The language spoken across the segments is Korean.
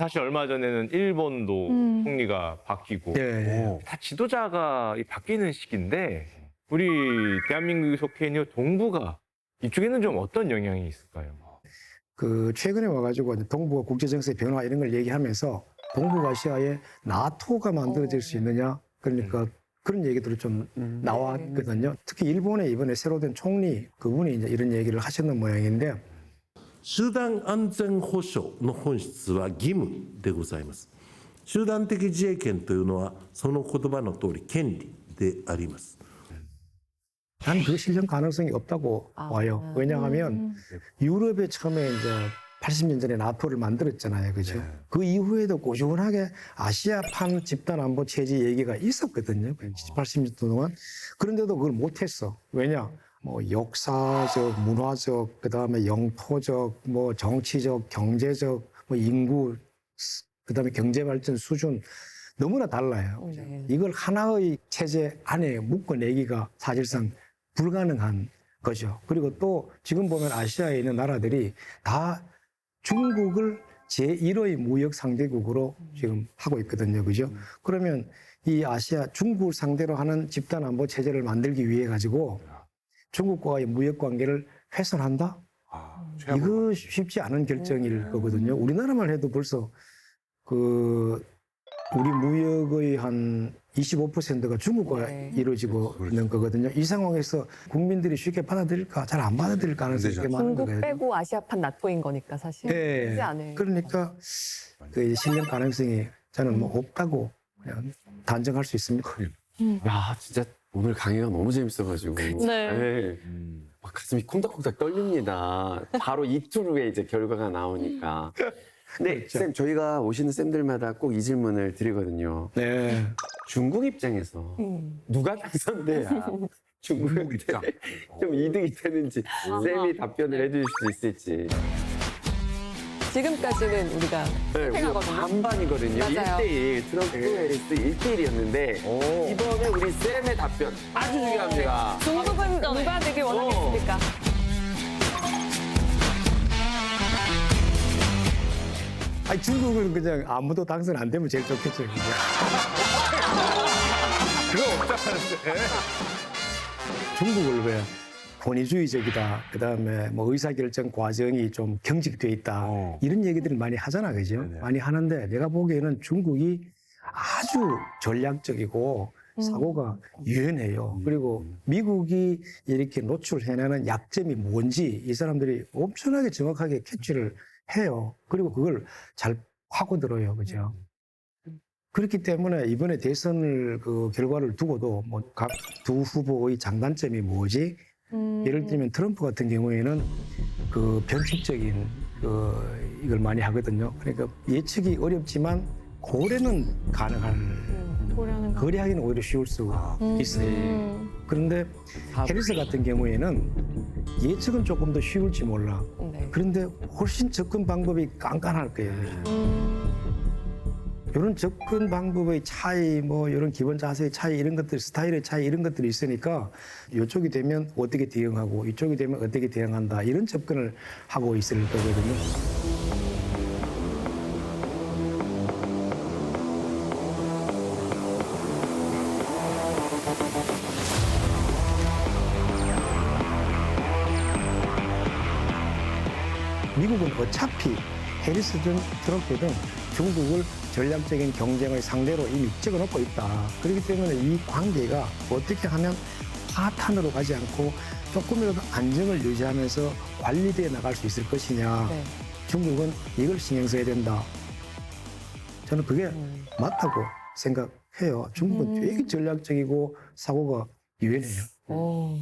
사실 얼마 전에는 일본도 총리가 바뀌고 예. 다 지도자가 바뀌는 시기인데 우리 대한민국에 속해 있는 동북아 이쪽에는 좀 어떤 영향이 있을까요? 그 최근에 와가지고 이제 동북아 국제정세 변화 이런 걸 얘기하면서 동북아시아에 나토가 만들어질 수 있느냐 그러니까 그런 얘기들이 좀 나왔거든요. 특히 일본에 이번에 새로 된 총리 그분이 이제 이런 얘기를 하셨는 모양인데 集団安全保障の本質は義務でございます。集団的自衛権というのはその言葉の通り権利であります。 난 그 실현 가능성이 없다고 봐요. 왜냐하면 유럽에 처음에 이제 80년 전에 나토를 만들었잖아요. 그죠? 그 이후에도 꾸준하게 아시아판 집단안보 체제 얘기가 있었거든요. 80년 동안. 그런데도 그걸 못했어. 왜냐? 뭐 역사적, 문화적, 그다음에 영토적, 뭐 정치적, 경제적, 뭐 인구, 그다음에 경제 발전 수준 너무나 달라요. 이걸 하나의 체제 안에 묶어내기가 사실상 불가능한 거죠. 그리고 또 지금 보면 아시아에 있는 나라들이 다 중국을 제1의 무역 상대국으로 지금 하고 있거든요. 그죠? 그러면 이 아시아 중국을 상대로 하는 집단 안보 체제를 만들기 위해 가지고 중국과의 무역 관계를 훼손한다? 이거 쉽지 않은 결정일 거거든요. 우리나라만 해도 벌써 그 우리 무역의 한 25%가 중국과 이루어지고 있는 거거든요. 이 상황에서 국민들이 쉽게 받아들일까? 잘 안 받아들일 가능성이 꽤 많은 중국 거거든요. 빼고 아시아판 나토인 거니까 사실 네. 쉽지 않을. 그러니까 그 실현 가능성이 저는 뭐 없다고 그냥 단정할 수 있습니다. 야, 진짜 오늘 강의가 너무 재밌어가지고. 네. 막 가슴이 콩닥콩닥 떨립니다. 바로 이틀 후에 이제 결과가 나오니까. 근데 그렇죠. 쌤, 저희가 오시는 쌤들마다 꼭 이 질문을 드리거든요. 네. 중국 입장에서 누가 당선돼야 중국 입장 좀 이득이 되는지 쌤이 답변을 해주실 수 있을지. 지금까지는 우리가 네, 우리가 팽하거든요. 반반이거든요. 맞아요. 1대1 트럼프 해리스 1대1이었는데 이번에 우리 쌤의 답변 아주 중요합니다. 중국은 누가 되길 원하겠습니까? 아니, 중국은 그냥 아무도 당선 안 되면 제일 좋겠죠. 그냥. 그거 없잖아요. 중국을 왜 권위주의적이다. 그다음에 뭐 의사결정 과정이 좀 경직돼 있다. 이런 얘기들을 많이 하잖아, 그죠? 많이 하는데 내가 보기에는 중국이 아주 전략적이고 사고가 유연해요. 그리고 미국이 이렇게 노출해내는 약점이 뭔지 이 사람들이 엄청나게 정확하게 캐치를 해요. 그리고 그걸 잘 파고들어요, 그죠? 그렇기 때문에 이번에 대선을 그 결과를 두고도 뭐 각 두 후보의 장단점이 뭐지? 예를 들면 트럼프 같은 경우에는 그 변칙적인 그 이걸 많이 하거든요. 그러니까 예측이 어렵지만 고려는 가능할 거래하기는 오히려 쉬울 수가 있어요. 그런데 해리스 같은 경우에는 예측은 조금 더 쉬울지 몰라. 네. 그런데 훨씬 접근 방법이 깐깐할 거예요. 이런 접근 방법의 차이, 뭐 이런 기본 자세의 차이, 이런 것들, 스타일의 차이, 이런 것들이 있으니까 이쪽이 되면 어떻게 대응하고 이쪽이 되면 어떻게 대응한다 이런 접근을 하고 있을 거거든요. 미국은 어차피 해리스든 트럼프든 중국을 전략적인 경쟁의 상대로 이미 찍어놓고 있다. 그렇기 때문에 이 관계가 어떻게 하면 파탄으로 가지 않고 조금이라도 안정을 유지하면서 관리되어 나갈 수 있을 것이냐. 네. 중국은 이걸 신경 써야 된다. 저는 그게 맞다고 생각해요. 중국은 되게 전략적이고 사고가 유연해요.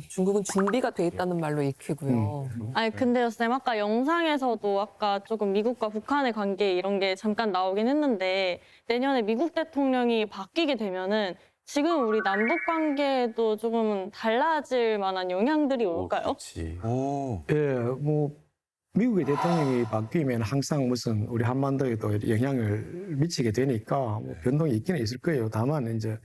중국은 준비가 돼 있다는 말로 익히고요. 아니 근데요 쌤 아까 영상에서도 아까 조금 미국과 북한의 관계 이런 게 잠깐 나오긴 했는데 내년에 미국 대통령이 바뀌게 되면은 지금 우리 남북 관계도 조금 달라질 만한 영향들이 올까요? 그렇지. 예, 뭐 미국의 대통령이 바뀌면 항상 무슨 우리 한반도에도 영향을 미치게 되니까 뭐 변동이 있기는 있을 거예요. 다만 이제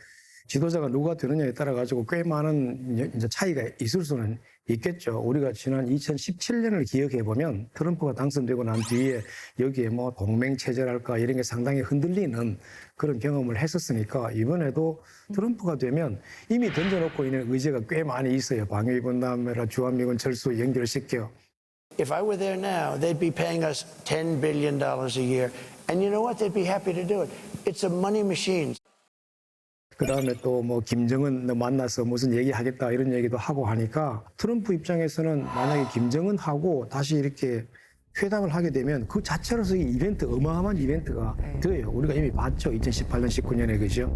지도자가 누가 되느냐에 따라 가지고 꽤 많은 이제 차이가 있을 수는 있겠죠. 우리가 지난 2017년을 기억해 보면 트럼프가 당선되고 난 뒤에 여기에 뭐 동맹 체제랄까 이런 게 상당히 흔들리는 그런 경험을 했었으니까 이번에도 트럼프가 되면 이미 던져놓고 있는 의제가 꽤 많이 있어요. 방위 분담이라 주한미군 철수 연결시켜. If I were there now, they'd be paying us $10 billion a year. And you know what? They'd be happy to do it. It's a money machine. 그 다음에 또 뭐 김정은 만나서 무슨 얘기하겠다 이런 얘기도 하고 하니까 트럼프 입장에서는 만약에 김정은하고 다시 이렇게 회담을 하게 되면 그 자체로서 이 이벤트, 어마어마한 이벤트가 돼요. 우리가 이미 봤죠. 2018년, 19년에 그죠?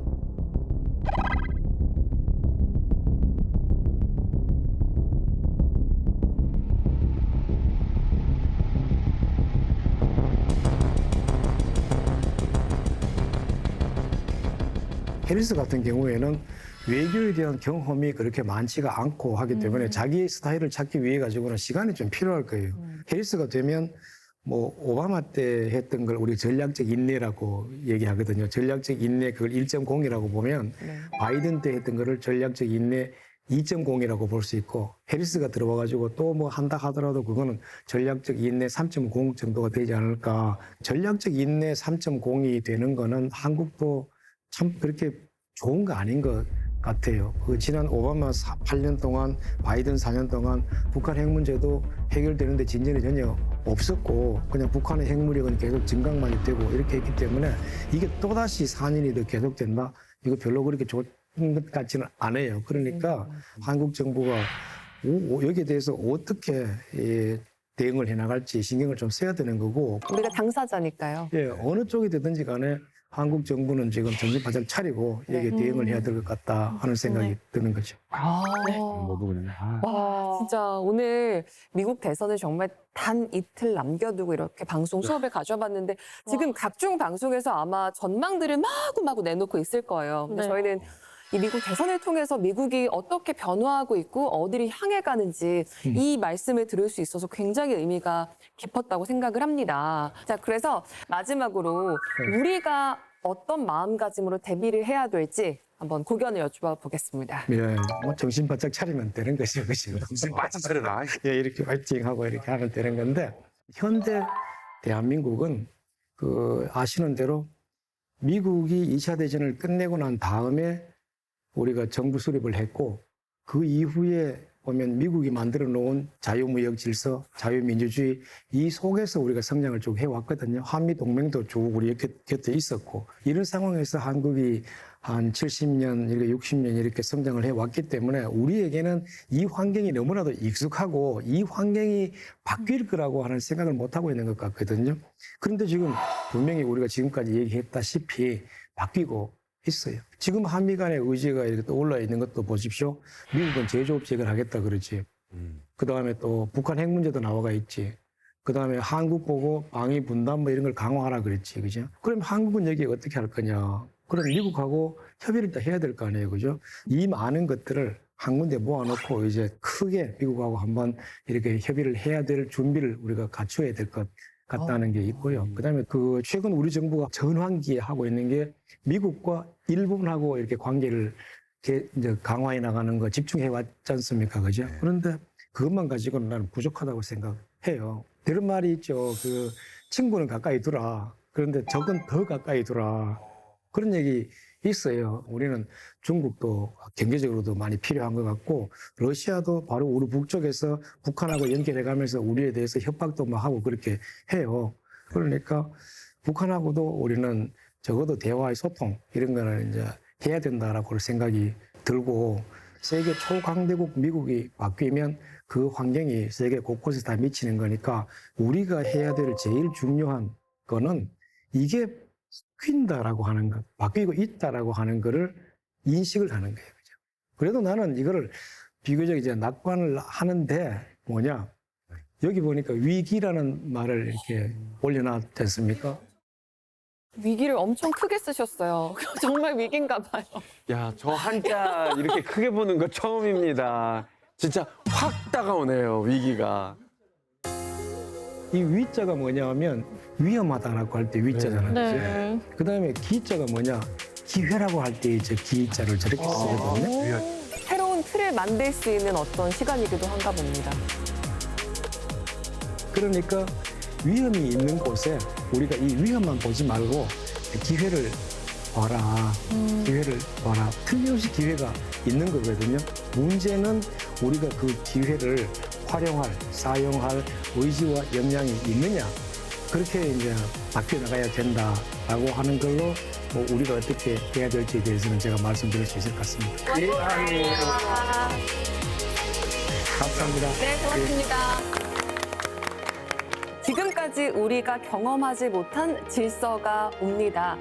해리스 같은 경우에는 외교에 대한 경험이 그렇게 많지가 않고 하기 때문에 자기의 스타일을 찾기 위해 가지고는 시간이 좀 필요할 거예요. 해리스가 되면 뭐 오바마 때 했던 걸 우리 전략적 인내라고 얘기하거든요. 전략적 인내 그걸 1.0이라고 보면 바이든 때 했던 거를 전략적 인내 2.0이라고 볼 수 있고 해리스가 들어와 가지고 또 뭐 한다 하더라도 그거는 전략적 인내 3.0 정도가 되지 않을까. 전략적 인내 3.0이 되는 거는 한국도 참 그렇게 좋은 거 아닌 것 같아요. 그 지난 오바마 8년 동안, 바이든 4년 동안 북한 핵 문제도 해결되는데 진전이 전혀 없었고 그냥 북한의 핵무력은 계속 증강만 되고 이렇게 했기 때문에 이게 또다시 4년이 더 계속된다? 이거 별로 그렇게 좋은 것 같지는 않아요. 그러니까 한국 정부가 여기에 대해서 어떻게 대응을 해나갈지 신경을 좀 써야 되는 거고 우리가 당사자니까요. 예, 어느 쪽이 되든지 간에 한국 정부는 지금 정신 바짝 차리고 여기에 대응을 해야 될 것 같다 하는 생각이 드는 거죠. 모두 그냥. 와, 진짜 오늘 미국 대선을 정말 단 이틀 남겨두고 이렇게 방송 수업에 가져봤는데 지금 각종 방송에서 아마 전망들을 마구마구 내놓고 있을 거예요. 근데 네. 저희는 이 미국 대선을 통해서 미국이 어떻게 변화하고 있고 어디를 향해 가는지 이 말씀을 들을 수 있어서 굉장히 의미가 깊었다고 생각을 합니다. 자, 그래서 마지막으로 우리가 어떤 마음가짐으로 대비를 해야 될지 한번 고견을 여쭤봐 보겠습니다. 예, 뭐 정신 바짝 차리면 되는 거죠, 그죠? 맞아, 그래라. 예, 이렇게 화이팅하고 이렇게 하면 되는 건데 현대 대한민국은 그 아시는 대로 미국이 2차 대전을 끝내고 난 다음에 우리가 정부 수립을 했고 그 이후에 보면 미국이 만들어 놓은 자유무역 질서, 자유민주주의 이 속에서 우리가 성장을 쭉 해왔거든요. 한미동맹도 쭉 우리 곁에 있었고 이런 상황에서 한국이 한 70년, 이렇게 60년 이렇게 성장을 해왔기 때문에 우리에게는 이 환경이 너무나도 익숙하고 이 환경이 바뀔 거라고 하는 생각을 못하고 있는 것 같거든요. 그런데 지금 분명히 우리가 지금까지 얘기했다시피 바뀌고 있어요. 지금 한미 간의 의지가 이렇게 떠올라 있는 것도 보십시오. 미국은 제조업체를 하겠다 그러지. 그 다음에 또 북한 핵 문제도 나와가 있지. 그 다음에 한국 보고 방위 분담 뭐 이런 걸 강화하라 그랬지. 그죠? 그럼 한국은 여기 어떻게 할 거냐. 그럼 미국하고 협의를 다 해야 될 거 아니에요. 그죠? 이 많은 것들을 한 군데 모아놓고 이제 크게 미국하고 한번 이렇게 협의를 해야 될 준비를 우리가 갖춰야 될 것 같다는 게 있고요. 그다음에 그 최근 우리 정부가 전환기에 하고 있는 게 미국과 일본하고 이렇게 관계를 이제 강화해 나가는 거 집중해 왔지 않습니까? 그죠? 그런데 그것만 가지고는 나는 부족하다고 생각해요. 그런 말이 있죠. 그 친구는 가까이 두라. 그런데 적은 더 가까이 두라. 그런 얘기 있어요. 우리는 중국도 경제적으로도 많이 필요한 것 같고 러시아도 바로 우리 북쪽에서 북한하고 연결해가면서 우리에 대해서 협박도 막 하고 그렇게 해요. 그러니까 북한하고도 우리는 적어도 대화의 소통 이런 거는 이제 해야 된다라고 생각이 들고 세계 초강대국 미국이 바뀌면 그 환경이 세계 곳곳에 다 미치는 거니까 우리가 해야 될 제일 중요한 거는 이게 바뀐다라고 하는 것, 바뀌고 있다라고 하는 거를 인식을 하는 거예요. 그죠? 그래도 나는 이거를 비교적 이제 낙관을 하는데 뭐냐. 여기 보니까 위기라는 말을 이렇게 올려놨지 않습니까? 위기를 엄청 크게 쓰셨어요. 정말 위기인가 봐요. 야, 저 한자 이렇게 크게 보는 거 처음입니다. 진짜 확 다가오네요, 위기가. 이 위자가 뭐냐 하면 위험하다라고 할 때 위자잖아요. 네. 그 다음에 기자가 뭐냐? 기회라고 할 때 저 기자를 저렇게 쓰거든요. 새로운 틀을 만들 수 있는 어떤 시간이기도 한가 봅니다. 그러니까 위험이 있는 곳에 우리가 이 위험만 보지 말고 기회를 봐라. 기회를 봐라. 틀림없이 기회가 있는 거거든요. 문제는 우리가 그 기회를 활용할, 사용할 의지와 역량이 있느냐. 그렇게 이제 바뀌어 나가야 된다라고 하는 걸로 뭐 우리가 어떻게 해야 될지에 대해서는 제가 말씀드릴 수 있을 것 같습니다. 감사합니다. 네, 고맙습니다. 지금까지 우리가 경험하지 못한 질서가 옵니다.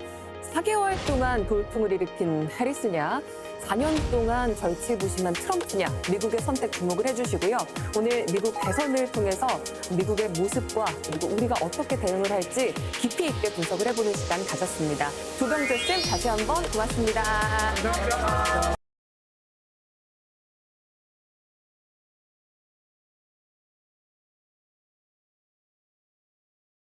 4개월 동안 돌풍을 일으킨 해리스냐, 4년 동안 절치부심한 트럼프냐, 미국의 선택 주목을 해주시고요. 오늘 미국 대선을 통해서 미국의 모습과 그리고 우리가 어떻게 대응을 할지 깊이 있게 분석을 해보는 시간 가졌습니다. 조병재 쌤 다시 한번 고맙습니다.